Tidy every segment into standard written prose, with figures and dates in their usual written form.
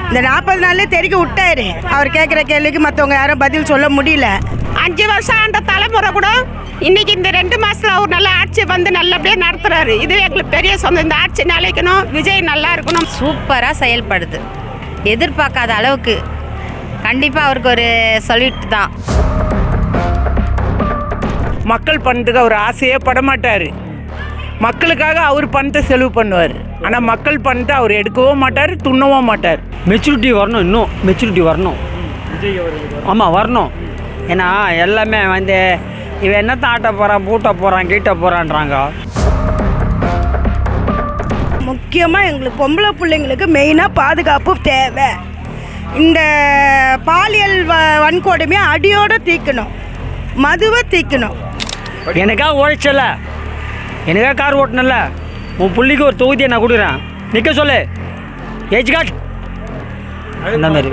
இந்த 40 நாள்லேயே தெறிக்க விட்டாரு. அவர் கேட்குற கேள்விக்கு மற்றவங்க யாரும் பதில் சொல்ல முடியல. 5 வருஷம் ஆண்ட தலைமுறை கூட இன்னைக்கு இந்த 2 மாசத்துல அவர் நல்ல ஆட்சி வந்து நல்லபடியாக நடத்துறாரு. இது எங்களுக்கு பெரிய சொந்தம். இந்த ஆட்சி நிலைக்கணும், விஜய் நல்லா இருக்கணும். சூப்பராக செயல்படுது. எதிர்பார்க்காத அளவுக்கு கண்டிப்பாக அவருக்கு ஒரு சொல்யூட் தான். மக்கள் பணத்துக்கு அவர் ஆசையே படமாட்டார். மக்களுக்காக அவர் பணத்தை செலவு பண்ணுவார். ஆனால் மக்கள் பணத்தை அவர் எடுக்கவும் மாட்டார், துண்ணவும் மாட்டார். மெச்சூரிட்டி வரணும், இன்னும் மெச்சூரிட்டி வரணும். ஆமாம் வரணும். ஏன்னா எல்லாமே வந்து இவன் என்னத்தான் ஆட்ட போகிறான், பூட்ட போகிறான், கீட்ட போகிறான்றாங்க. முக்கியமாக எங்களுக்கு பொம்பளை பிள்ளைங்களுக்கு மெயினாக பாதுகாப்பு தேவை. இந்த பாலியல் வன்கொடுமையை அடியோடு தீர்க்கணும், மதுவை தீர்க்கணும். எனக்காக உழைச்சல, எனக்காக கார் ஓட்டணும்ல, உன் புள்ளிக்கு ஒரு தொகுதியை நான் கொடுக்குறேன், நிற்க சொல்லு. ஏஜ் காட் அந்த மாதிரி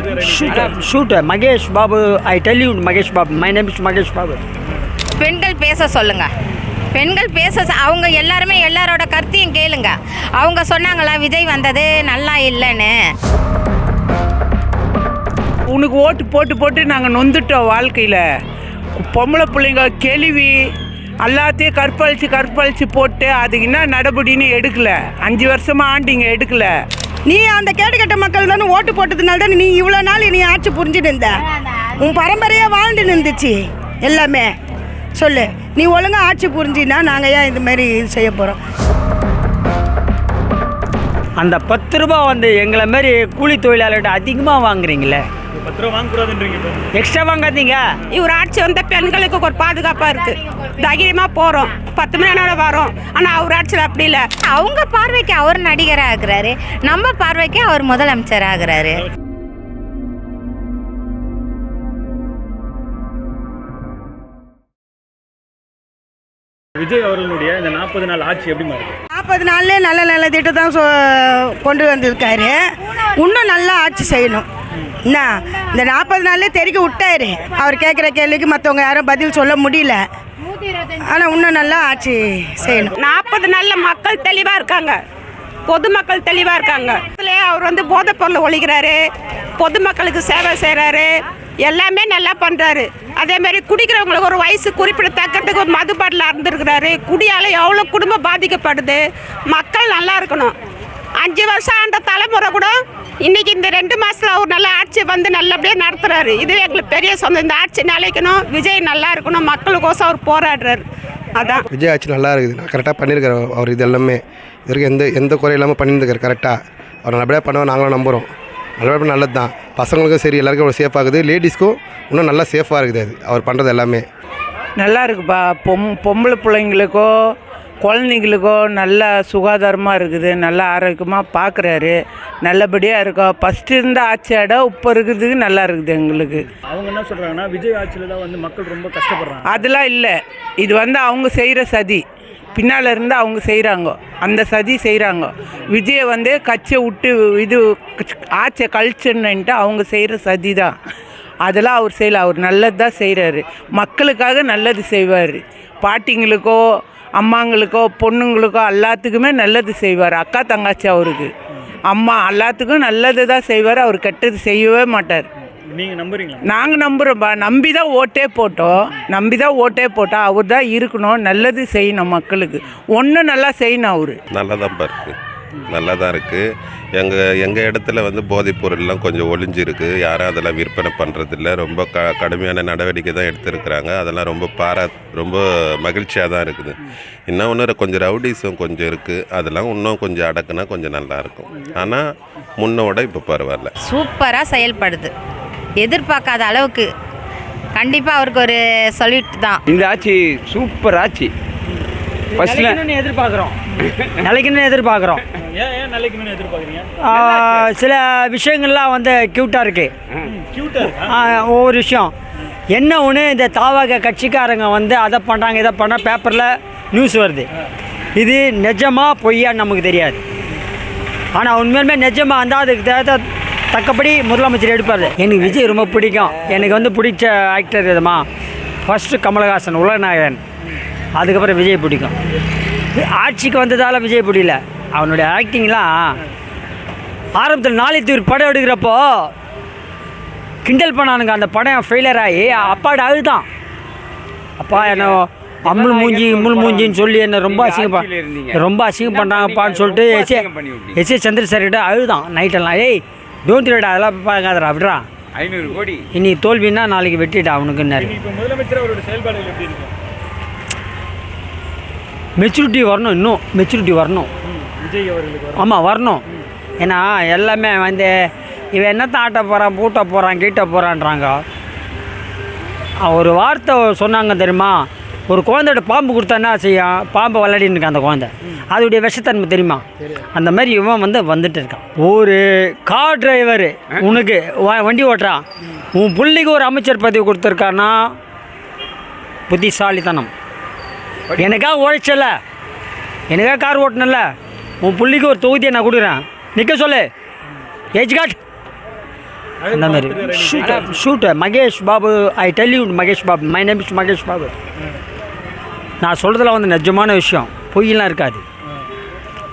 shoot Mahesh Babu. I tell you Mahesh Babu, my name is Mahesh Babu. பெண்கள் பேச சொல்லுங்க, பெண்கள் பேச அவங்க எல்லாருமே எல்லாரோட கருத்தையும் கேளுங்க. அவங்க சொன்னாங்களா விஜய் வந்தது நல்லா இல்லைன்னு. உனக்கு ஓட்டு போட்டு போட்டு நாங்கள் நொந்துட்டோம் வாழ்க்கையில். பொம்பளை பிள்ளைங்க கேள்வி எல்லாத்தையும் கற்பழிச்சு போட்டு அதுக்கு என்ன நடபடின்னு எடுக்கலை. 5 வருஷமாக ஆண்டிங்க எடுக்கலை. நீ அந்த கேட்டுக்கட்ட மக்கள் தானே ஓட்டு போட்டதுனால தானே நீ இவ்வளோ நாள் நீ ஆட்சி புரிஞ்சுட்டு இருந்த. உன் பரம்பரையாக வாழ்ந்து நின்றுச்சு எல்லாமே. சொல்லு, நீ ஒழுங்காக ஆட்சி புரிஞ்சின்னா நாங்கள் ஏன் இந்த மாதிரி செய்ய போகிறோம்? அந்த 10 ரூபா வந்து எங்களை மாதிரி கூலி தொழிலாளர்கிட்ட அதிகமாக வாங்குறீங்களே. 10 ரூபா வாங்கக்கூடாதுன்றீங்க. எக்ஸ்ட்ரா வாங்காதீங்க. இவர் ஆட்சி வந்த பெண்களுக்கு ஒரு பாதுகாப்பாக இருக்குது. தைரியமாக போகிறோம், 10 மணி நேரம் வரோம். ஆனால் அவர் ஆட்சியில் அப்படி இல்லை. அவங்க பார்வைக்கு அவர் நடிகராக ஆகுறாரு, நம்ம பார்வைக்கு அவர் முதலமைச்சர் ஆகுறாரு. விஜய் அவர்களுடைய இந்த 40 நாள் ஆட்சி எப்படிமா இருக்கு? 40 நாள்லேயே நல்ல நல்ல திட்டம் தான் கொண்டு வந்திருக்காரு. இன்னும் நல்லா ஆட்சி செய்யணும். என்ன இந்த 40 நாள்லேயே தெறிக்க விட்டாரு. அவர் கேட்குற கேள்விக்கு மற்றவங்க யாரும் பதில் சொல்ல முடியல. ஆனால் இன்னும் நல்லா ஆட்சி செய்யணும். 40 நாளில் மக்கள் தெளிவாக இருக்காங்க, பொதுமக்கள் தெளிவாக இருக்காங்க. அவர் வந்து போதைப் பொருளை ஒழிக்கிறாரு, பொதுமக்களுக்கு சேவை செய்கிறாரு, எல்லாமே நல்லா பண்ணுறாரு. அதேமாதிரி குடிக்கிறவங்களுக்கு ஒரு வயசு குறிப்பிடத்தக்கத்துக்கு ஒரு மது பாட்டில் இருந்துருக்கிறாரு. குடியால் எவ்வளோ குடும்பம் பாதிக்கப்படுது. மக்கள் நல்லா இருக்கணும். 5 வருஷம் ஆண்ட தலைமுறை கூட இன்னைக்கு இந்த 2 மாசத்துல அவர் நல்ல ஆட்சி வந்து நல்லபடியாக நடத்துறாரு. இது எங்களுக்கு பெரிய சொந்தம். இந்த ஆட்சி நிலைக்கணும், விஜய் நல்லா இருக்கணும், மக்களுக்கோசம் அவர் போராடுறாரு. அதான் விஜய் ஆட்சி நல்லா இருக்குது. நான் கரெக்டாக பண்ணியிருக்காரு அவர். இது எல்லாமே இது வரைக்கும் எந்த குறை இல்லாமல் பண்ணியிருக்காரு கரெக்டாக. அவர் நல்லபடியாக பண்ணுவோம், நாங்களும் நம்புகிறோம். நல்லபடியாக நல்லது தான். பசங்களுக்கும் சரி, எல்லாருக்கும் அவ்வளோ சேஃபாக இருக்குது. லேடிஸ்க்கும் இன்னும் நல்லா சேஃபாக இருக்குது. அது அவர் பண்ணுறது எல்லாமே நல்லா இருக்குப்பா. பொம்பளை பிள்ளைங்களுக்கோ குழந்தைங்களுக்கோ நல்லா சுகாதாரமாக இருக்குது, நல்லா ஆரோக்கியமாக பார்க்குறாரு, நல்லபடியாக இருக்கோம். ஃபஸ்ட்டு இருந்த ஆட்சியோட இப்போ இருக்கிறதுக்கு நல்லா இருக்குது எங்களுக்கு. அவங்க என்ன சொல்கிறாங்கன்னா விஜய் ஆட்சியில் தான் வந்து மக்கள் ரொம்ப கஷ்டப்படுறாங்க. அதெல்லாம் இல்லை. இது வந்து அவங்க செய்கிற சதி, பின்னால் இருந்து அவங்க செய்கிறாங்க, அந்த சதி செய்கிறாங்க. விஜயை வந்து கட்சியை விட்டு இது ஆட்சியை கழிச்சுன்னுட்டு அவங்க செய்கிற சதி தான். அதெல்லாம் அவர் செய்யலை. அவர் நல்லது தான் செய்கிறாரு. மக்களுக்காக நல்லது செய்வார். பாட்டிங்களுக்கோ அம்மாங்களுக்கோ பொண்ணுங்களுக்கோ எல்லாத்துக்குமே நல்லது செய்வார். அக்கா தங்காச்சி அவருக்கு அம்மா எல்லாத்துக்கும் நல்லது தான் செய்வார். அவர் கெட்டது செய்யவே மாட்டார். நீங்கள் நம்புறீங்களா? நாங்கள் நம்புகிறோம்ப்பா. நம்பி தான் ஓட்டே போட்டோம். அவர் தான் இருக்கணும், நல்லது செய்யணும் மக்களுக்கு. ஒன்றும் நல்லா செய்யணும். அவர் நல்லா தான் இருக்குது, நல்லா தான் இருக்குது. எங்கள் இடத்துல வந்து போதைப் பொருள்லாம் கொஞ்சம் ஒளிஞ்சிருக்கு. யாரும் அதெல்லாம் விற்பனை பண்ணுறதில்ல. ரொம்ப கடுமையான நடவடிக்கை தான் எடுத்துருக்குறாங்க. அதெல்லாம் ரொம்ப மகிழ்ச்சியாக தான் இருக்குது. இன்னும் ஒன்று கொஞ்சம் ரவுடிசம் கொஞ்சம் இருக்குது. அதெல்லாம் இன்னும் கொஞ்சம் அடக்குனா கொஞ்சம் நல்லாயிருக்கும். ஆனால் முன்னோட இப்போ பரவாயில்ல, சூப்பராக செயல்படுது. எதிர்பார்க்காத அளவுக்கு கண்டிப்பாக அவருக்கு ஒரு சொல்யூட் தான். இந்த ஆட்சி சூப்பர் ஆட்சி. ஃபஸ்ட்டில் எதிர்பார்க்குறோம், எதிர்பார்க்குறோம். ஏன் நிலைக்கணும்னு எதிர்பார்க்குறீங்க? சில விஷயங்கள்லாம் வந்து க்யூட்டாக இருக்குது. ஒவ்வொரு விஷயம் என்ன ஒன்று, இந்த தாவக கட்சிக்காரங்க வந்து அதை பண்ணுறாங்க இதை பண்ணுறாங்க, பேப்பரில் நியூஸ் வருது. இது நிஜமா பொய்யா நமக்கு தெரியாது. ஆனால் உண்மையுமே நிஜமாக இருந்தால் அதுக்கு தக்கபடி முதலமைச்சர் எடுப்பார். எனக்கு விஜய் ரொம்ப பிடிக்கும். எனக்கு வந்து பிடிச்ச ஆக்டர் இதுமா ஃபஸ்ட்டு கமலஹாசன், உலகநாயகன். அதுக்கப்புறம் விஜய் பிடிக்கும். ஆட்சிக்கு வந்ததால் விஜய் பிடிக்கல, அவனுடைய ஆக்டிங்லாம் ஆரம்பத்தில் நாளைத்தூர் படம் எடுக்கிறப்போ கிண்டல் பண்ணானுங்க. அந்த படம் ஃபெயிலியர் ஆகி அப்பாட அழுதான். அப்பா என்ன அம்முள் மூஞ்சின்னு சொல்லி என்ன ரொம்ப அசிங்கம் பண்ணுறாங்கப்பான்னு சொல்லிட்டு எஸ்ஏ சந்திரசேகர்கிட்ட அழுதான் நைட்டெல்லாம். ஏய் டோன்ட் ரைட் அதெல்லாம் பார்க்காதடா அப்படிடா, 500 கோடி இன்னைக்கு தோல்வின்னா நாளைக்கு வெட்டிட்டா அவனுக்குன்னாரு. இப்போ முதலமைச்சர் அவரோட செயல்பாடுகள் எப்படி இருக்கும்? மெச்சூரிட்டி வரணும், இன்னும் மெச்சூரிட்டி வரணும். விஜய் அவர்களுக்கு ஆமாம் வரணும். ஏன்னா எல்லாமே வந்து இவன் என்னத்தான் ஆட்ட போகிறான், பூட்ட போகிறான், கீட்ட போகிறான்றாங்க. ஒரு வார்த்தை சொன்னாங்க தெரியுமா, ஒரு குழந்தையோட பாம்பு கொடுத்தா என்ன செய்யும், பாம்பை விளையாடின்னு இருக்கான் அந்த குழந்தை, அதோடைய விஷத்தன்மை தெரியுமா, அந்த மாதிரி இவன் வந்துட்டு இருக்கான். ஒரு கார் டிரைவர் உனக்கு வண்டி ஓட்டுறான், உன் பிள்ளைக்கு ஒரு அமைச்சர் பதவி கொடுத்துருக்கான்னா புத்திசாலித்தனம். எனக்காக உழைச்சல, எனக்காக கார் ஓட்டணும்ல, உன் பிள்ளைக்கு ஒரு தொகுதியை நான் கொடுக்குறேன், நிற்க சொல்லு, ஏஜ் காட் அந்த மாதிரி. Shoot Mahesh Babu, I tell you Mahesh Babu, my name is Mahesh Babu. நான் சொல்கிறதுல வந்து நிஜமான விஷயம், பொய்யெல்லாம் இருக்காது.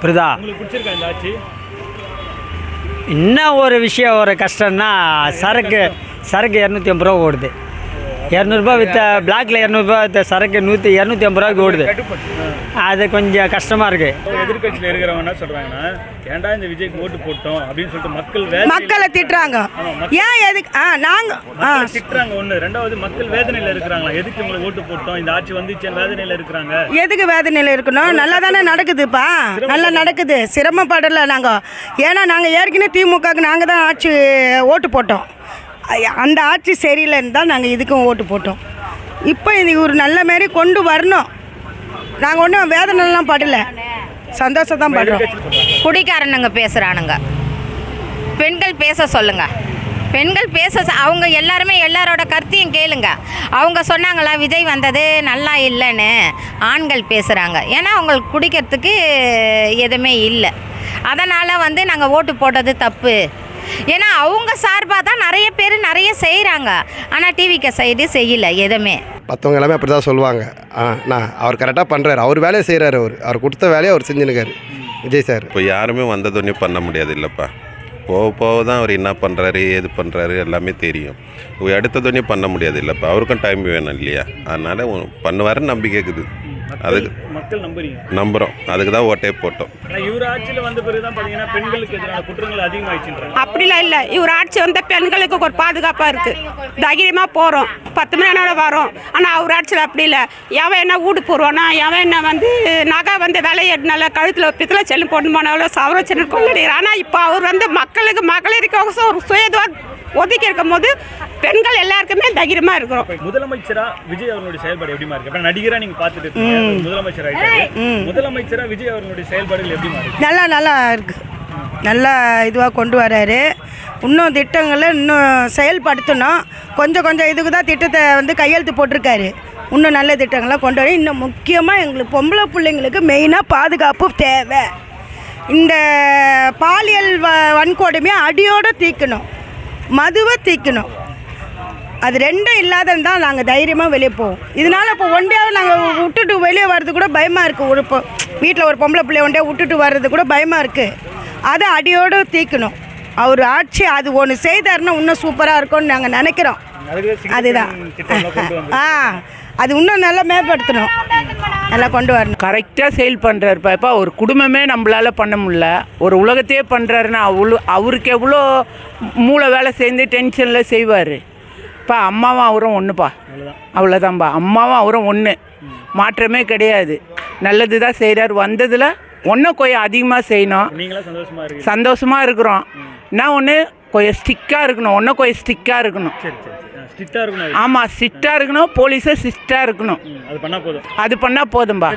புரியுதா? என்ன ஒரு விஷயம், ஒரு கஷ்டம்னா சரக்கு 250 ரூபா ஓடுது. 200 விற்ற பிளாக்ல 200 விற்ற சரக்கு 250 ரூபாய்க்கு ஓடுது. அது கொஞ்சம் கஷ்டமாக இருக்குது. எதிர்கட்சியில் இருக்கிறவங்க என்ன சொல்கிறாங்கன்னா, ஏன்டா இந்த விஜய்க்கு ஓட்டு போட்டோம் அப்படின்னு சொல்லிட்டு மக்களை திட்டுறாங்க. ஏன் எதுக்கு நாங்கள் திட்டுறாங்க ஒன்று. ரெண்டாவது மக்கள் வேதனையில் இருக்கிறாங்களா, எதுக்கு உங்களுக்கு ஓட்டு போட்டோம், இந்த ஆட்சி வந்துச்சு வேதனையில் இருக்கிறாங்க. எதுக்கு வேதனையில் இருக்கணும், நல்லா தானே நடக்குதுப்பா, நல்லா நடக்குது, சிரமப்படலை நாங்கள். ஏன்னா நாங்கள் ஏற்கனவே திமுகவுக்கு நாங்கள் தான் ஆட்சி ஓட்டு போட்டோம், அந்த ஆட்சி சரியில்லைன்னு தான் நாங்கள் இதுக்கும் ஓட்டு போட்டோம். இப்போ இது ஒரு நல்ல மாரி கொண்டு வரணும். நாங்கள் ஒன்றும் வேதனைலாம் படலை, சந்தோஷம் தான் படுறோம். குடிக்காரனுங்க பேசுகிறானுங்க, பெண்கள் பேச சொல்லுங்க, பெண்கள் பேச அவங்க எல்லாருமே எல்லாரோட கருத்தையும் கேளுங்க. அவங்க சொன்னாங்களா விஜய் வந்தது நல்லா இல்லைன்னு, ஆண்கள் பேசுகிறாங்க. ஏன்னா அவங்களுக்கு குடிக்கிறதுக்கு எதுவுமே இல்லை, அதனால் வந்து நாங்கள் ஓட்டு போட்டது தப்பு. ஏன்னா அவங்க சார்பாக தான் நிறைய பேர் நிறைய செய்கிறாங்க, ஆனால் டிவிக்கு சைடு செய்யலை எதுவுமே. மற்றவங்க எல்லாமே அப்படி தான் சொல்லுவாங்க. நான் அவர் கரெக்டாக பண்ணுறாரு, அவர் வேலையை செய்கிறாரு, அவர் கொடுத்த வேலையை அவர் செஞ்சுனுக்காரு விஜய் சார். இப்போ யாருமே வந்ததுன்னும் பண்ண முடியாது இல்லைப்பா, போக போக தான் அவர் என்ன பண்ணுறாரு ஏது பண்ணுறாரு எல்லாமே தெரியும். எடுத்ததுன்னும் பண்ண முடியாது இல்லைப்பா, அவருக்கும் டைம் வேணும் இல்லையா, அதனால் பண்ணுவாருன்னு நம்பிக்கை இருக்குது. அதுக்கு மக்கள் நம்புகிறோம், அதுக்கு தான் ஓட்டே போட்டோம். இவர் ஆட்சியில் வந்த பிறகு தான் பார்த்தீங்கன்னா பெண்களுக்கு எதிரான குற்றங்கள் அதிகமாகிடுச்சுன்றாங்க. அப்படிலாம் இல்லை, இவர் ஆட்சி வந்த பெண்களுக்கு ஒரு பாதுகாப்பாக இருக்குது, தைரியமாக போகிறோம், 10 மணி நேரம் வரும். ஆனால் அவர் ஆட்சியில் அப்படி இல்லை, எவன் என்ன வீடு போடுவானா, எவன் என்ன வந்து நகை வந்து விலையேறினால கழுத்தில் பித்தளை செல்லும் போட்டு போனாலும் சவரச்சல் கொள்ளையிறான். ஆனால் இப்போ அவர் வந்து மக்களுக்கு மகளிருக்கு ஒரு சுயதுவா ஒதுக்கி இருக்கும் போது பெண்கள் எல்லாருக்குமே தைரியமாக இருக்கிறோம். முதலமைச்சரா விஜய் அவர்களுடைய செயல்பாடு எப்படிமா இருக்கு? அப்போ நடிகராக நீங்கள் பார்த்துட்டு இருக்கீங்க, முதலமைச்சர் ஆகிட்டாரு. முதலமைச்சரா விஜய் அவர்களுடைய செயல்பாடுகள் எப்படிமா இருக்கு? நல்லா இருக்குது, நல்லா இதுவாக கொண்டு வராரு. இன்னும் திட்டங்களை இன்னும் செயல்படுத்தணும். கொஞ்சம் இதுக்கு தான் திட்டத்தை வந்து கையெழுத்து போட்டிருக்காரு. இன்னும் நல்ல திட்டங்கள்லாம் கொண்டு வர. இன்னும் முக்கியமாக எங்களுக்கு பொம்பளை பிள்ளைங்களுக்கு மெயினாக பாதுகாப்பு தேவை. இந்த பாலியல் வன்கொடுமையை அடியோடு தீர்க்கணும், மதுவை தீர்க்கணும். அது ரெண்டும் இல்லாதன்னு தான் நாங்கள் தைரியமாக வெளியே போவோம். இதனால் இப்போ ஒன்றையாவது நாங்கள் விட்டுட்டு வெளியே வர்றது கூட பயமாக இருக்குது. இப்போ வீட்டில் ஒரு பொம்பளை பிள்ளைய ஒன்றையா விட்டுட்டு வர்றது கூட பயமாக இருக்குது. அதை அடியோடு தீர்க்கணும். அவர் ஆட்சி அது ஒன்று செய்தாருன்னா இன்னும் சூப்பராக இருக்கும்னு நாங்கள் நினைக்கிறோம். அதுதான் அது இன்னும் நல்லா மேம்படுத்தணும், நல்லா கொண்டு வரணும். கரெக்டாக சேல் பண்ணுறாருப்பா. இப்போ ஒரு குடும்பமே நம்மளால் பண்ண முடியல, ஒரு உலகத்தையே பண்ணுறாருன்னா அவருக்கு எவ்வளோ மூளை வேலை சேர்ந்து டென்ஷனில் செய்வார். இப்போ அம்மாவும் அவரும் ஒன்றுப்பா, அவ்வளோதான்ப்பா. அம்மாவும் அவரும் ஒன்று, மாற்றமே கிடையாது. நல்லது தான் செய்கிறார். வந்ததில் ஒன்றும் கொஞ்சம் அதிகமாக செய்யணும். சந்தோஷமாக இருக்கிறோம். நான் ஒன்று கொஞ்சம் ஸ்டிக்காக இருக்கணும், ஒன்றும் கொஞ்சம் ஸ்டிக்காக இருக்கணும். ஆமாம், ஸ்ட்ரிக்டாக இருக்கணும். போலீஸை ஸ்ட்ரிக்டாக இருக்கணும். அது பண்ணால் போதும்பா.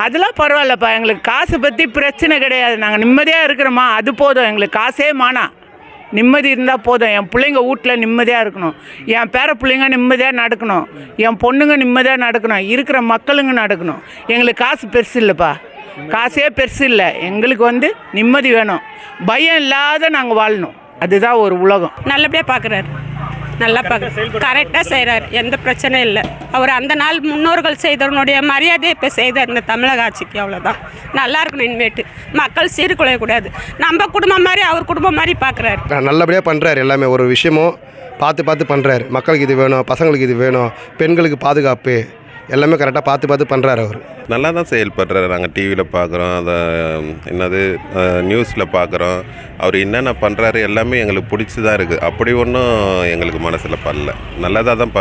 அதெல்லாம் பரவாயில்லப்பா, எங்களுக்கு காசை பற்றி பிரச்சனை கிடையாது. நாங்கள் நிம்மதியாக இருக்கிறோமா, அது போதும் எங்களுக்கு. காசே மானா, நிம்மதி இருந்தால் போதும். என் பிள்ளைங்க வீட்டில் நிம்மதியாக இருக்கணும், என் பேர பிள்ளைங்க நிம்மதியாக நடக்கணும், என் பொண்ணுங்க நிம்மதியாக நடக்கணும், இருக்கிற மக்களுங்க நடக்கணும். எங்களுக்கு காசு பெருசு இல்லைப்பா, காசே பெருசு இல்லை. எங்களுக்கு வந்து நிம்மதி வேணும், பயம் இல்லாத நாங்கள் வாழணும். அதுதான் ஒரு உலகம். நல்லபடியாக பார்க்குறாரு, நல்லா கரெக்டாக செய்கிறார், எந்த பிரச்சனையும் இல்லை. அவர் அந்த நாள் முன்னோர்கள் செய்தவனுடைய மரியாதையை இப்போ செய்தார் இந்த தமிழக ஆட்சிக்கு, அவ்வளோதான். நல்லா இருக்கணும் இனிமேட்டு, மக்கள் சீர்குலையக்கூடாது. நம்ம குடும்பம் மாதிரி அவர் குடும்பம் மாதிரி பார்க்குறாரு. நல்லபடியாக பண்ணுறாரு, எல்லாமே ஒரு விஷயமும் பார்த்து பார்த்து பண்ணுறாரு. மக்களுக்கு இது வேணும், பசங்களுக்கு இது வேணும், பெண்களுக்கு பாதுகாப்பு எல்லாமே கரெக்டாக பார்த்து பண்ணுறாரு அவர். நல்லா தான் செயல்படுறாரு. நாங்கள் டிவியில் பார்க்குறோம், அதை என்னது நியூஸில் பார்க்குறோம். அவர் என்னென்ன பண்ணுறாரு எல்லாமே எங்களுக்கு பிடிச்சி தான் இருக்குது. அப்படி ஒன்றும் எங்களுக்கு மனசில் படல, நல்லதாக தான்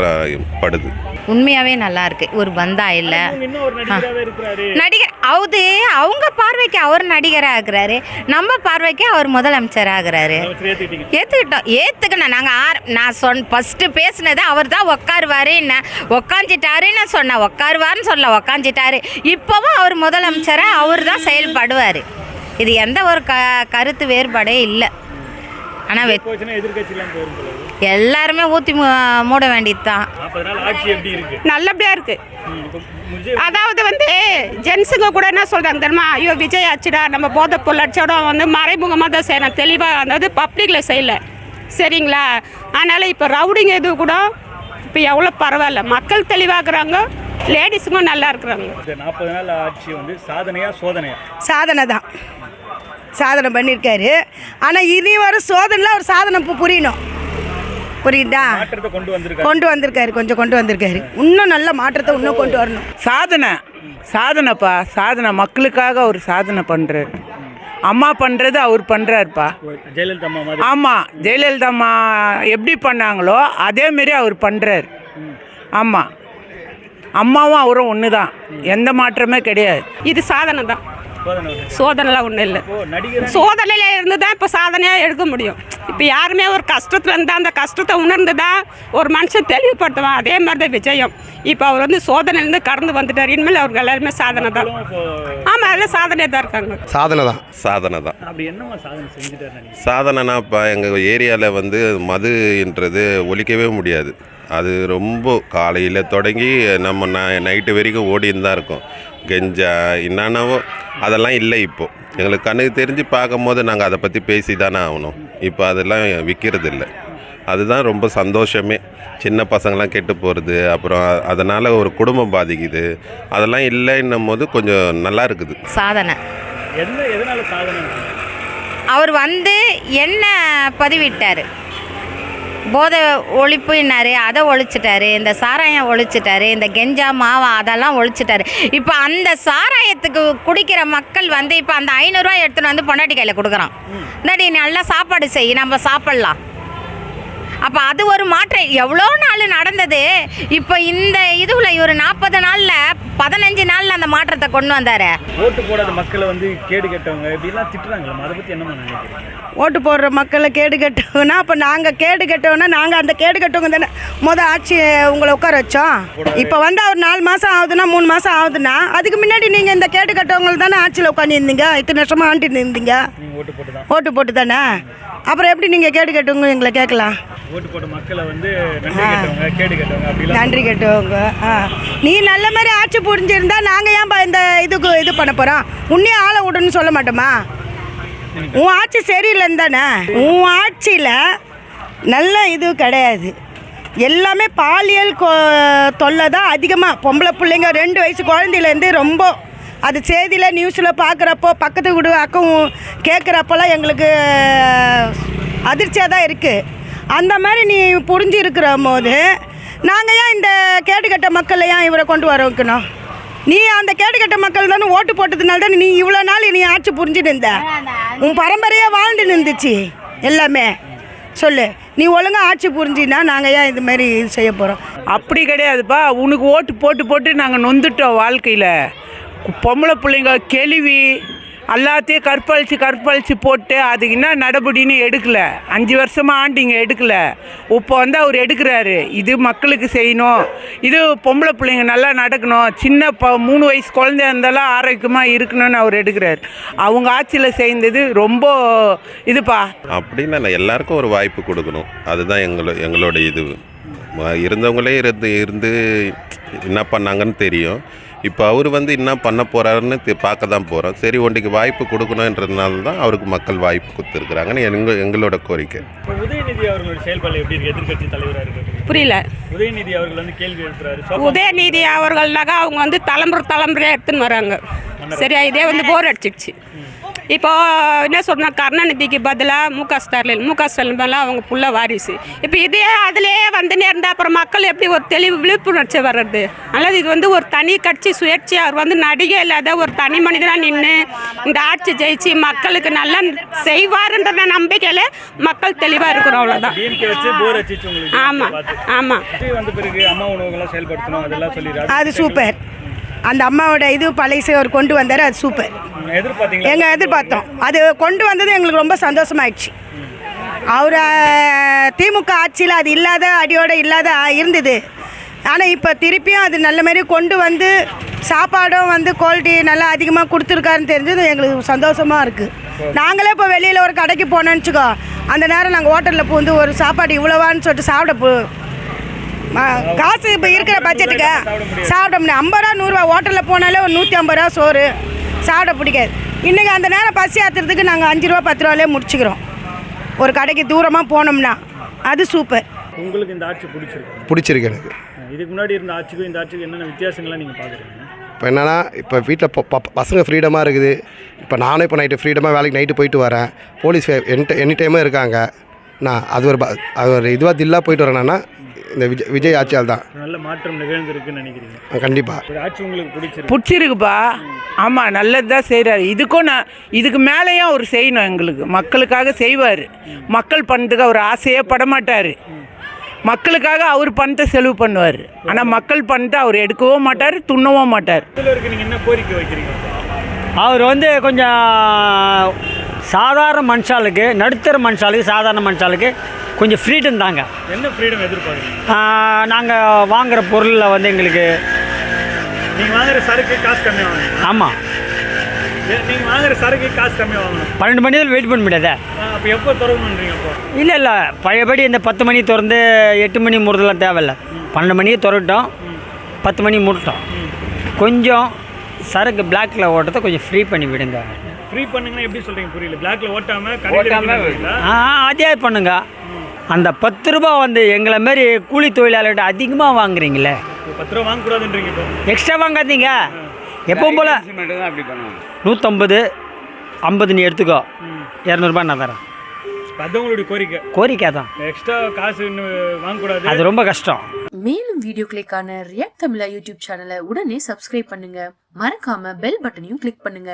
படுது. உண்மையாகவே நல்லா இருக்கு. ஒரு பந்தா இல்லை இன்னும் ஒரு நடிகராகவே இருக்கிறாரு. நடிகர் அது அவங்க பார்வைக்கு அவர் நடிகராக ஆகுறாரு, நம்ம பார்வைக்கு அவர் முதலமைச்சர் ஆகுறாரு. ஏற்றுக்கணும். நான் ஃபஸ்ட்டு பேசினது அவர் தான் உட்காருவாரு, உக்காஞ்சிட்டாருன்னு சொன்னேன். உட்காருவாருன்னு சொல்ல, உக்காஞ்சிட்டாரு. இப்போவும் அவர் முதலமைச்சராக அவர் தான் செயல்படுவார். இது எந்த ஒரு கருத்து வேறுபாடே இல்லை. ஆனால் எல்லாருமே ஊற்றி மூட வேண்டியது தான். நல்லபடியாக இருக்குது. அதாவது ஜென்ஸுங்க கூட என்ன சொல்கிறாங்க தெரியுமா, ஐயோ விஜய் ஆச்சுடா, நம்ம போதை பொருள் அடிச்சோட மறைமுகமாக தான் செய்யணும், தெளிவாக அதாவது பப்ளிக்கில் செய்யலை, சரிங்களா? அதனால் இப்போ ரவுடிங்க இது கூட இப்போ எவ்வளோ பரவாயில்ல, மக்கள் தெளிவாக்குறாங்க, லேடிஸுங்களும் நல்லா இருக்கிறாங்க. 40 நாள் ஆட்சி சாதனையா சோதனையா? சாதனை தான், சாதனை பண்ணியிருக்காரு. ஆனால் இனி வர சோதனையில் ஒரு சாதனை புரியணும், புரியுதா? கொண்டு வந்திருக்காரு, கொஞ்சம் கொண்டு வந்திருக்காரு. இன்னும் நல்ல மாற்றத்தை இன்னும் கொண்டு வரணும். சாதனைப்பா, சாதனை மக்களுக்காக அவர் சாதனை பண்ணுறாரு. அம்மா பண்ணுறது அவர் பண்ணுறாருப்பா. ஆமாம், ஜெயலலிதா அம்மா எப்படி பண்ணாங்களோ அதேமாரி அவர் பண்ணுறாரு. ஆமாம், அம்மாவும் அவரும் ஒன்று தான், எந்த மாற்றமே கிடையாது. இது சாதனை தான், சோதனைலாம் ஒன்றும் இல்லை. சோதனையில் இருந்து தான் இப்போ சாதனையாக எடுக்க முடியும். இப்போ யாருமே ஒரு கஷ்டத்தில் இருந்தால் அந்த கஷ்டத்தை உணர்ந்து தான் ஒரு மனுஷன் தெளிவுபடுத்துவான். அதே மாதிரி தான் விஜயம். இப்போ அவர் சோதனையிலேருந்து கடந்து வந்துட்டார். இனிமேல் அவருக்கு எல்லாருமே சாதனை தான். ஆமாம், எல்லாம் சாதனையாக தான் இருக்காங்க. சாதனை தான். சாதனைனா இப்போ எங்கள் ஏரியாவில் மதுன்றது ஒழிக்கவே முடியாது. அது ரொம்ப காலையில் தொடங்கி நம்ம நைட்டு வரைக்கும் ஓடின்னு தான் இருக்கும். கெஞ்சா என்னென்னவோ அதெல்லாம் இல்லை. இப்போது எங்களுக்கு கண்ணுக்கு தெரிஞ்சு பார்க்கும் போது நாங்கள் அதை பற்றி பேசி தானே ஆகணும். இப்போ அதெல்லாம் விற்கிறது இல்லை. அதுதான் ரொம்ப சந்தோஷமே. சின்ன பசங்களாம் கெட்டு போகிறது, அப்புறம் அதனால் ஒரு குடும்பம் பாதிக்குது. அதெல்லாம் இல்லைன்னும் போது கொஞ்சம் நல்லா இருக்குது. சாதனை எதனால சாதனை? அவர் என்ன பதிவிட்டார், போதை ஒழிப்புன்னாரு, அதை ஒழிச்சிட்டாரு. இந்த சாராயம் ஒழிச்சிட்டாரு, இந்த கெஞ்சா மாவா அதெல்லாம் ஒழிச்சிட்டாரு. இப்போ அந்த சாராயத்துக்கு குடிக்கிற மக்கள் இப்போ அந்த 500 ரூபா எடுத்துகிட்டு பொண்டாட்டி கையில் கொடுக்குறான். இந்தாடி நல்லா சாப்பாடு செய், நம்ம சாப்பிட்லாம். அப்போ அது ஒரு மாற்றம் எவ்வளோ நாள் நடந்தது. இப்போ இந்த இதுல ஒரு 40 நாளில் 15 நாளில் அந்த மாற்றத்தை கொண்டு வந்தார். ஓட்டு போடாத மக்களை கேடு கெட்டவங்க இப்படிலாம் திட்டுறாங்களா, அதை பற்றி என்ன நினைக்கிறீங்க? ஓட்டு போடுற மக்களை கேடு கட்டவங்கன்னா அப்போ நாங்கள் கேடு கட்டவனா, நாங்கள் அந்த கேடு கட்டவங்க தானே ஆட்சி உங்களை உட்கார வச்சோம். இப்போ அவர் 4 மாதம் ஆகுதுன்னா 3 மாதம் ஆகுதுன்னா அதுக்கு முன்னாடி நீங்கள் இந்த கேடு கட்டவங்க தானே ஆட்சியில் உட்காந்துருந்தீங்க. இத்தனை வருஷமாக ஆண்டிட்டு இருந்தீங்க, ஓட்டு போட்டு தானே. அப்புறம் எப்படி நீங்கள் கேடு கட்டவங்க எங்களை கேட்கலாம்? ஓட்டு போட்ட மக்களை நன்றி கெட்டவங்க. நீ நல்ல மாதிரி ஆட்சி புரிஞ்சிருந்தா நாங்கள் ஏன்பா இந்த இது பண்ண போகிறோம்? உன்னே ஆளை விடணும்னு சொல்ல மாட்டோமா? உன் ஆட்சி சரியில்லைன்னு தானே. உன் ஆட்சியில் நல்ல இது கிடையாது. எல்லாமே பாலியல் தொல்லை தான் அதிகமாக. பொம்பளை பிள்ளைங்க 2 வயசு குழந்தையிலேருந்து ரொம்ப அது செய்தியில் நியூஸில் பார்க்குறப்போ பக்கத்து வீடு அக்கவும் கேட்குறப்பெல்லாம் எங்களுக்கு அதிர்ச்சியாக தான் இருக்குது. அந்த மாதிரி நீ புரிஞ்சு இருக்கிற போது நாங்கள் ஏன் இந்த கேடுகட்ட மக்களை ஏன் இவரை கொண்டு வர வைக்கணும்? நீ அந்த கேடுகட்ட மக்கள் தானே ஓட்டு போட்டதுனால தான் நீ இவ்வளோ நாள் நீ ஆட்சி புரிஞ்சுட்டு இருந்த. உன் பரம்பரையாக வாழ்ந்து நின்றுச்சு எல்லாமே. சொல்லு, நீ ஒழுங்காக ஆட்சி புரிஞ்சின்னா நாங்கள் ஏன் இது மாதிரி இது செய்ய போகிறோம்? அப்படி கிடையாதுப்பா. உனக்கு ஓட்டு போட்டு நாங்கள் நொந்துட்டோம் வாழ்க்கையில். பொம்பளை பிள்ளைங்க கேள்வி எல்லாத்தையும் கற்பழிச்சு போட்டு அதுக்கு என்ன நடபடின்னு எடுக்கலை. 5 வருஷமாக ஆண்டிங்க எடுக்கலை. இப்போ அவர் எடுக்கிறாரு. இது மக்களுக்கு செய்யணும், இது பொம்பளை பிள்ளைங்க நல்லா நடக்கணும், சின்ன 3 வயசு குழந்தைய இருந்தாலும் ஆரோக்கியமாக இருக்கணும்னு அவர் எடுக்கிறாரு. அவங்க ஆட்சியில் செய்தது ரொம்ப இதுப்பா. அப்படின்னா எல்லாருக்கும் ஒரு வாய்ப்பு கொடுக்கணும். அதுதான் எங்களோட இது. இருந்தவங்களே இருந்து என்ன பண்ணாங்கன்னு தெரியும். இப்போ அவர் வந்து என்ன பண்ண போகிறாருன்னு பார்க்க தான் போகிறோம். சரி ஒன்றைக்கு வாய்ப்பு கொடுக்கணுன்றதுனால தான் அவருக்கு மக்கள் வாய்ப்பு கொடுத்துருக்குறாங்கன்னு எங்களோட கோரிக்கை. இப்போ உதயநிதி அவர்களுடைய செயல்பாடு எப்படி இருக்கு? எதிர்க்கட்சி தலைவராக இருக்கு. புரியல. உதயநிதி அவர்கள் வந்து கேள்வி எழுப்புறாரு. உதயநிதி அவர்கள்னாக்கா அவங்க வந்து தலைமுறையாக எடுத்துன்னு வராங்க. சரியா, இதே வந்து போர் அடிச்சிடுச்சு. இப்போ என்ன சொன்னால் கருணாநிதிக்கு பதிலாக முக ஸ்டாலின் மேலே அவங்க புள்ள வாரிசு. இப்போ இதே அதிலே வந்துனே இருந்தால் அப்புறம் மக்கள் எப்படி ஒரு தெளிவு விழிப்புணர்ச்சி வர்றது? அல்லது இது வந்து ஒரு தனி கட்சி சுயேட்சை, அவர் வந்து நடிகை இல்லாத ஒரு தனி மனிதனாக நின்று இந்த ஆட்சி ஜெயிச்சு மக்களுக்கு நல்லா செய்வாருன்ற நம்பிக்கையில் மக்கள் தெளிவாக இருக்கிறோம். அவ்வளோதான். ஆமாம் ஆமாம். வந்த பிறகு அம்மா உணவுகள்லாம் செயல்படுத்தணும் அதெல்லாம் சொல்லிடுறாரு. அது சூப்பர். அந்த அம்மாவோட இது பழைசு அவர் கொண்டு வந்தார், அது சூப்பர். எங்கள் எதிர்பார்த்தோம். அது கொண்டு வந்தது எங்களுக்கு ரொம்ப சந்தோஷமாயிடுச்சு. அவர் திமுக ஆட்சியில் அது இல்லாத அடியோடு இல்லாத இருந்தது. ஆனால் இப்போ திருப்பியும் அது நல்ல மாதிரி கொண்டு வந்து சாப்பாடும் வந்து குவாலிட்டி நல்லா அதிகமாக கொடுத்துருக்காருன்னு தெரிஞ்சது எங்களுக்கு சந்தோஷமாக இருக்குது. நாங்களே இப்போ வெளியில் ஒரு கடைக்கு போனோன்னு வச்சுக்கோ, அந்த நேரம் நாங்கள் ஹோட்டலில் பூந்து ஒரு சாப்பாடு இவ்வளோவான்னு சொல்லிட்டு சாப்பிட காசு இப்போ இருக்கிற பட்ஜெட்டுக்கு சாப்பிட முடியும். 50 ரூபா 100 ரூபா ஹோட்டலில் போனாலே ஒரு 150 ரூபா சோறு சாப்பிட பிடிக்காது. இன்றைக்கி அந்த நேரம் பசி ஆற்றுறதுக்கு நாங்கள் 5 ரூபா 10 ரூபாலே முடிச்சுக்கிறோம். ஒரு கடைக்கு தூரமாக போனோம்னா அது சூப்பர். உங்களுக்கு இந்த ஆட்சி பிடிச்சிருக்கு எனக்கு. இதுக்கு முன்னாடி இருந்த ஆட்சிக்கும் இந்த ஆட்சிக்கும் என்னென்ன வித்தியாசங்கள்லாம் நீங்கள் பார்க்குறீங்க? இப்போ என்னென்னா, இப்போ வீட்டில் பசங்க ஃப்ரீடமாக இருக்குது. இப்போ நானும் இப்போ நைட்டு ஃப்ரீடமாக வேலைக்கு நைட்டு போயிட்டு வரேன். போலீஸ் எனி டைமும் இருக்காங்க. நான் அது ஒரு இதுவாக தில்லாக போயிட்டு வரேன்னா இந்த விஜய் ஆட்சியால் தான் நல்ல மாற்றம் நிகழ்ந்துருக்குன்னு நினைக்கிறீங்க? கண்டிப்பாக. ஆட்சி உங்களுக்கு பிடிச்சிருக்குப்பா. ஆமாம், நல்லது தான் செய்கிறாரு. இதுக்கு மேலேயும் அவர் செய்யணும். எங்களுக்கு மக்களுக்காக செய்வார். மக்கள் பணத்துக்கு அவர் ஆசையே படமாட்டார். மக்களுக்காக அவர் பணத்தை செலவு பண்ணுவார். ஆனால் மக்கள் பணத்தை அவர் எடுக்கவும் மாட்டார், துண்ணவும் மாட்டார். நீங்கள் என்ன கோரிக்கை வைக்கிறீங்க? அவர் வந்து கொஞ்சம் சாதாரண மனுஷாளுக்கு, நடுத்தர மனுஷாளுக்கு, சாதாரண மனுஷாளுக்கு கொஞ்சம் ஃப்ரீடம் தாங்க. என்ன ஃப்ரீடம் எதிர்பார்க்குறீங்க? நாங்கள் வாங்குகிற பொருளில் வந்து எங்களுக்கு நீங்கள் வாங்குகிற சரக்கு காசு கம்மியாக வாங்கணும். ஆமாம், நீங்கள் வாங்குகிற சரக்கு காசு கம்மியாக வாங்கணும். 12 மணி நேரம் வெயிட் பண்ண முடியாதா? அப்போ எப்போ திறக்கணுன்றீங்க? அப்போ இல்லை பழையபடி இந்த 10 மணி திறந்து 8 மணி மூடுறதுலாம் தேவையில்லை. 12 மணிக்கு திறட்டோம், 10 மணி மூட்டோம். கொஞ்சம் சரக்கு பிளாக்கில் ஓட்டத்தை கொஞ்சம் ஃப்ரீ பண்ணி விடுங்க. ஃப்ரீ பண்ணுங்கன்னா எப்படி சொல்கிறீங்க? புரியல. பிளாக்கில் ஓட்டாமல் அதே பண்ணுங்க. அந்த 10 ரூபா வந்து எங்களை மாரி கூலி தொழிலாளர்கிட்ட அதிகமாக வாங்குறீங்களே. 10 ரூபா வாங்கக்கூடாதுன்றீங்க. இப்போ எக்ஸ்ட்ரா வாங்காதீங்க. எப்பவும் போல் 150 50 நீ எடுத்துக்கோ, 200 ரூபாய் நான் தரேன். அது உங்களுடைய கோரிக்கை தான். எக்ஸ்ட்ரா காசு வாங்கக்கூடாது. அது ரொம்ப கஷ்டம். மேலும் வீடியோக்களுக்கான ரியாக்ட் தமிழா யூடியூப் சேனலை உடனே சப்ஸ்கிரைப் பண்ணுங்க. மறக்காம பெல் பட்டனையும் கிளிக் பண்ணுங்க.